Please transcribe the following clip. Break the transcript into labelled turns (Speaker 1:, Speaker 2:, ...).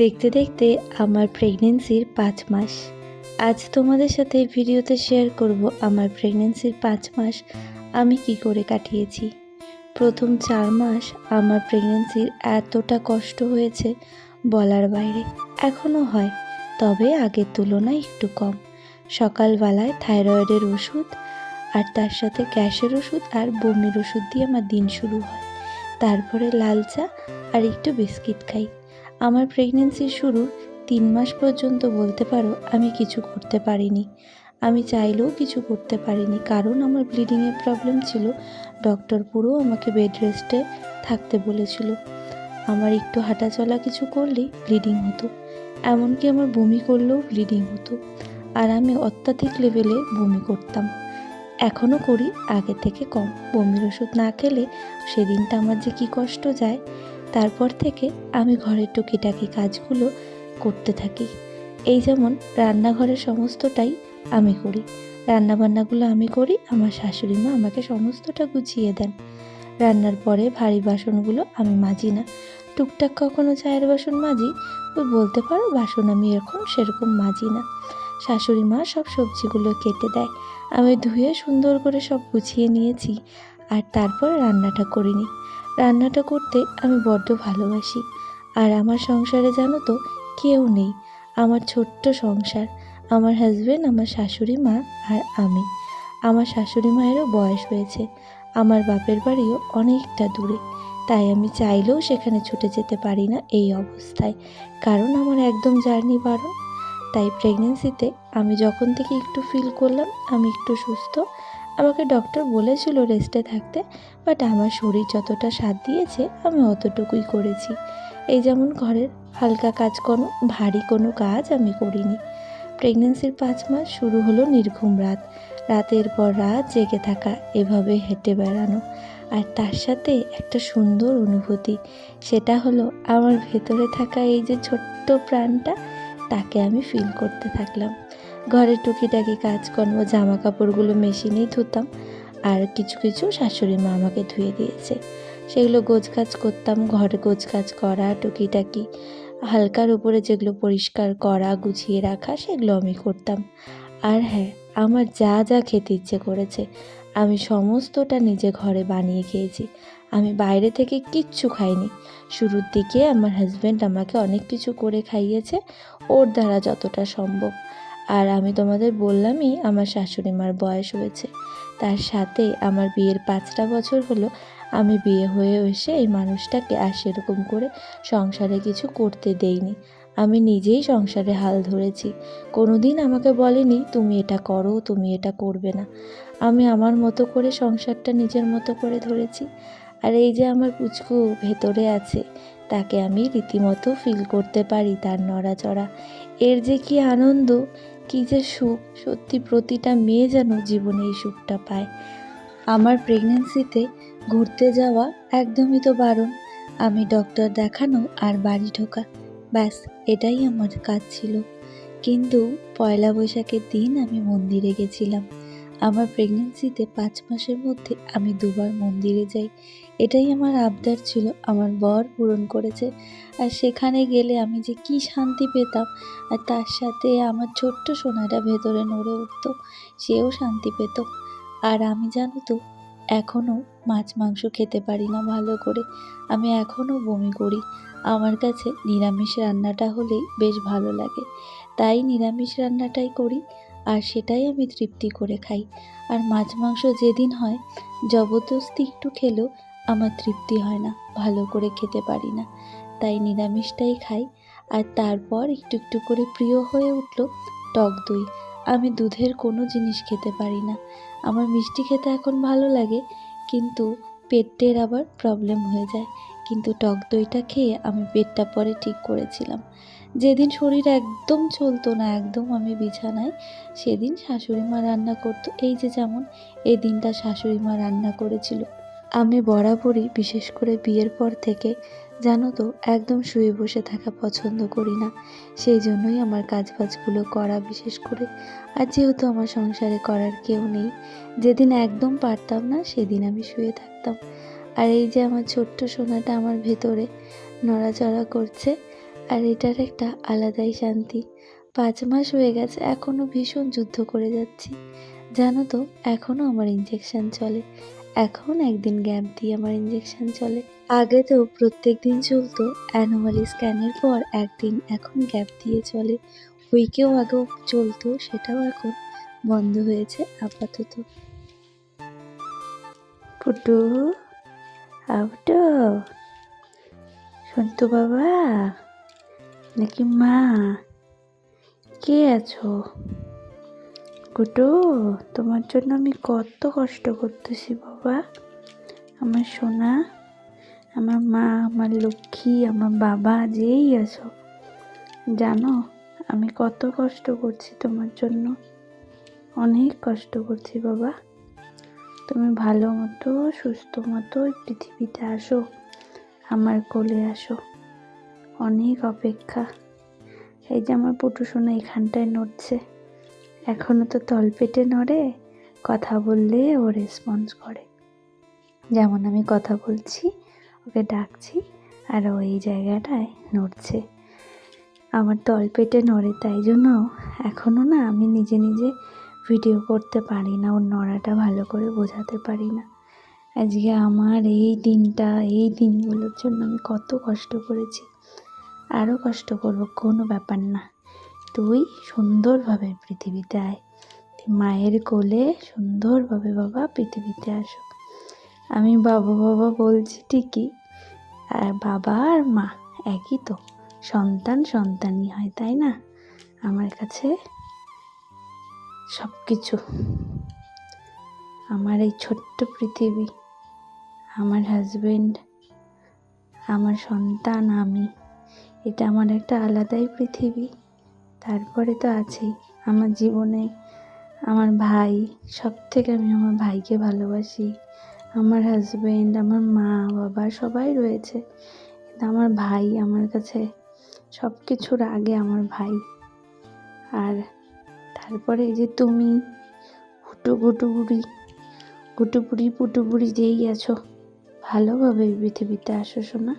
Speaker 1: দেখতে দেখতে আমার প্রেগনেন্সির 5 মাস। আজ তোমাদের সাথে ভিডিওতে শেয়ার করব আমার প্রেগনেন্সির 5 মাস আমি কি করে কাটিয়েছি। প্রথম 4 মাস আমার প্রেগনেন্সির এতটা কষ্ট হয়েছে বলার বাইরে। এখনও হয়, তবে আগের তুলনায় একটু কম। সকালবেলায় থাইরয়েডের ওষুধ আর তার সাথে গ্যাসের ওষুধ আর বমির ওষুধ দিয়ে আমার দিন শুরু হয়। তারপরে লাল চা আর একটু বিস্কিট খাই। আমার প্রেগনেন্সির শুরুর 3 মাস পর্যন্ত বলতে পারো আমি কিছু করতে পারিনি। আমি চাইলেও কিছু করতে পারিনি, কারণ আমার ব্লিডিংয়ের প্রবলেম ছিল। ডক্টর পুরো আমাকে বেড রেস্টে থাকতে বলেছিল। আমার একটু হাঁটাচলা কিছু করলেই ব্লিডিং হতো, এমনকি আমার বমি করলেও ব্লিডিং হতো। আর আমি অত্যাধিক লেভেলে বমি করতাম, এখনও করি, আগে থেকে কম। বমির ওষুধ না খেলে সেদিনটা আমার যে কী কষ্ট যায়। তারপর থেকে আমি ঘরের টুকিটাকি কাজগুলো করতে থাকি। এই যেমন রান্নাঘরের সমস্তটাই আমি করি, রান্নাবান্নাগুলো আমি করি, আমার শাশুড়ি মা আমাকে সমস্তটা গুছিয়ে দেন। রান্নার পরে ভারী বাসনগুলো আমি মাজি না, টুকটাক কখনো চায়ের বাসন মাজি। ওই বলতে পারো বাসন আমি এখন সেরকম মাজি না। শাশুড়ি মা সব সবজিগুলো কেটে দেয়, আমি ধুয়ে সুন্দর করে সব গুছিয়ে নিয়েছি। আর তারপর রান্নাটা করিনি। রান্নাটা করতে আমি বড্ড ভালোবাসি। আর আমার সংসারে জানো তো কেউ নেই, আমার ছোট্ট সংসার। আমার হাজব্যান্ড, আমার শাশুড়ি মা আর আমি। আমার শাশুড়ি মায়েরও বয়স হয়েছে, আমার বাপের বাড়িও অনেকটা দূরে, তাই আমি চাইলেও সেখানে ছুটে যেতে পারি না এই অবস্থায়, কারণ আমার একদম জার্নি বারণ। তাই প্রেগনেন্সিতে আমি যখন থেকে একটু ফিল করলাম আমি একটু সুস্থ, আমাকে ডক্টর বলেছিল রেস্টে থাকতে, বাট আমার শরীর যতটা সাথ দিয়েছে আমি অতটুকুই করেছি। এই যেমন ঘরের হালকা কাজ, কোনো ভারী কোনো কাজ আমি করিনি। প্রেগনেন্সির 5 মাস শুরু হলো নির্ঘুম রাত, রাতের পর রাত জেগে থাকা, এভাবে হেঁটে বেড়ানো। আর তার সাথে একটা সুন্দর অনুভূতি, সেটা হলো আমার ভেতরে থাকা এই যে ছোট্ট প্রাণটা, তাকে আমি ফিল করতে থাকলাম। ঘরের টুকিটাকি কাজকর্ম, জামা কাপড়গুলো মেশিনেই ধুতাম, আর কিছু কিছু শাশুড়ি মা আমাকে ধুয়ে দিয়েছে, সেগুলো গোছগাছ করতাম। ঘরে গোছগাছ করা, টুকিটাকি হালকার উপরে যেগুলো পরিষ্কার করা, গুছিয়ে রাখা, সেগুলো আমি করতাম। আর হ্যাঁ, আমার যা যা খেতে ইচ্ছে করেছে আমি সমস্তটা নিজে ঘরে বানিয়ে খেয়েছি। আমি বাইরে থেকে কিচ্ছু খাইনি। শুরুর দিকে আমার হাজব্যান্ড আমাকে অনেক কিছু করে খাইয়েছে, ওর দ্বারা যতটা সম্ভব। আর আমি তোমাদের বললামই আমার শাশুড়ি মার বয়স হয়েছে, তার সাথে আমার বিয়ের 5টা বছর হলো। আমি বিয়ে হয়ে এসে এই মানুষটাকে আর সেরকম করে সংসারে কিছু করতে দেইনি। আমি নিজেই সংসারে হাল ধরেছি, কোনো দিন আমাকে বলেনি তুমি এটা করো, তুমি এটা করবে না। আমি আমার মতো করে সংসারটা নিজের মতো করে ধরেছি। আর এই যে আমার পুচকু ভেতরে আছে, তাকে আমি রীতিমতো ফিল করতে পারি, তার নড়াচড়া, এর যে কি আনন্দ, কি যে সুখ, সত্যি প্রতিটা মেয়ে যেন জীবনে এই সুখটা পায়। আমার প্রেগনেন্সিতে ঘুরতে যাওয়া একদমই তো বারণ। আমি ডক্টর দেখানো আর বাড়ি ঢোকা, ব্যাস এটাই আমার কাজ ছিল। কিন্তু পয়লা বৈশাখের দিন আমি মন্দিরে গেছিলাম। আমার প্রেগনেন্সিতে 5 মাসের মধ্যে আমি 2বার মন্দিরে যাই, এটাই আমার আবদার ছিল, আমার বর পূরণ করেছে। আর সেখানে গেলে আমি যে কি শান্তি পেতাম, আর তার সাথে আমার ছোট্ট সোনাটা ভেতরে নড়ে উঠতো, সেও শান্তি পেত। আর আমি জানো তো এখনও মাছ মাংস খেতে পারি না ভালো করে, আমি এখনও বমি করি। আমার কাছে নিরামিষ রান্নাটা হলেই বেশ ভালো লাগে, তাই নিরামিষ রান্নাটাই করি, আর সেটাই আমি তৃপ্তি করে খাই। আর মাছ মাংস যেদিন হয় জবরদস্তি একটু খেলেও আমার তৃপ্তি হয় না, ভালো করে খেতে পারি না, তাই নিরামিষটাই খাই। আর তারপর একটু একটু করে প্রিয় হয়ে উঠল টক দই। আমি দুধের কোনো জিনিস খেতে পারি না, আমার মিষ্টি খেতে এখন ভালো লাগে, কিন্তু পেটের আবার প্রবলেম হয়ে যায়। কিন্তু টক দইটা খেয়ে আমি পেটটা পরে ঠিক করেছিলাম। যেদিন শরীর একদম চলতো না, একদম আমি বিছানায়, সেদিন শাশুড়ি মা রান্না করতো। এই যে যেমন এই দিনটা শাশুড়ি মা রান্না করেছিল। আমি বরাবরই, বিশেষ করে বিয়ের পর থেকে জানো তো, একদম শুয়ে বসে থাকা পছন্দ করি না। সেই জন্যই আমার কাজবাজগুলো করা বিশেষ করে। আর যেহেতু আমার সংসারে করার কেউ নেই, যেদিন একদম পারতাম না সেদিন আমি শুয়ে থাকতাম। আর এই যে আমার ছোট্ট সোনাটা আমার ভেতরে নড়াচড়া করছে, আর এটার একটা আলাদাই শান্তি। 5 মাস হয়ে গেছে, এখনও ভীষণ যুদ্ধ করে যাচ্ছি। জানো তো, এখনও আমার ইঞ্জেকশন চলে। এখন একদিন গ্যাপ দিয়ে আমার ইঞ্জেকশন চলে। আগে তো প্রত্যেক দিন চলতো, অ্যানোমালি স্ক্যানের পর একদিন, এখন গ্যাপ দিয়ে চলে। উইকেও আগেও চলতো, সেটাও এখন বন্ধ হয়েছে আপাতত। পুটু, আউটো, সন্তু বাবা নাকি মা, কে আছো? গুটু, তোমার জন্য আমি কত কষ্ট করতেছি বাবা, আমার সোনা, আমার মা, আমার লক্ষ্মী, আমার বাবা, যেই আছো, জানো আমি কত কষ্ট করছি তোমার জন্য। অনেক কষ্ট করছি বাবা। তুমি ভালো মতো সুস্থ মতো পৃথিবীতে আসো, আমার কোলে আসো। অনেক অপেক্ষা। এই যে আমার পুটু সোনা এখানটায় নড়ছে, এখনো তো তলপেটে নড়ে, কথা বললে ও রেসপন্স করে। যেমন আমি কথা বলছি, ওকে ডাকছি, আর ও এই জায়গাটায় নড়ছে, আমার তলপেটে নড়ে। তাই জন্য এখনও না আমি নিজে নিজে ভিডিও করতে পারি না, ওর নড়াটা ভালো করে বোঝাতে পারি না। আজকে আমার এই দিনটা, এই দিনগুলোর জন্য আমি কত কষ্ট করেছি, আরও কষ্ট করব, কোনো ব্যাপার না। তুই সুন্দরভাবে পৃথিবীতে আয়, মায়ের কোলে সুন্দরভাবে বাবা পৃথিবীতে আসো। আমি বাবা বাবা বলছি ঠিকই, আর বাবা আর মা একই তো, সন্তান সন্তানই হয়, তাই না? আমার কাছে সব কিছু, আমার এই ছোট্ট পৃথিবী, আমার হাজবেন্ড, আমার সন্তান, আমি, এটা আমার একটা আলাদাই পৃথিবী। তারপরে তো আছেই আমার জীবনে আমার ভাই, সব থেকে আমি আমার ভাইকে ভালোবাসি। আমার হাজবেন্ড, আমার মা বাবা সবাই রয়েছে, কিন্তু আমার ভাই আমার কাছে সব কিছুর আগে, আমার ভাই। আর তারপরে এই যে তুমি, গুটুপুরি পুটুপুরি যেই আছো, ভালোভাবে পৃথিবীতে আসো সোনা।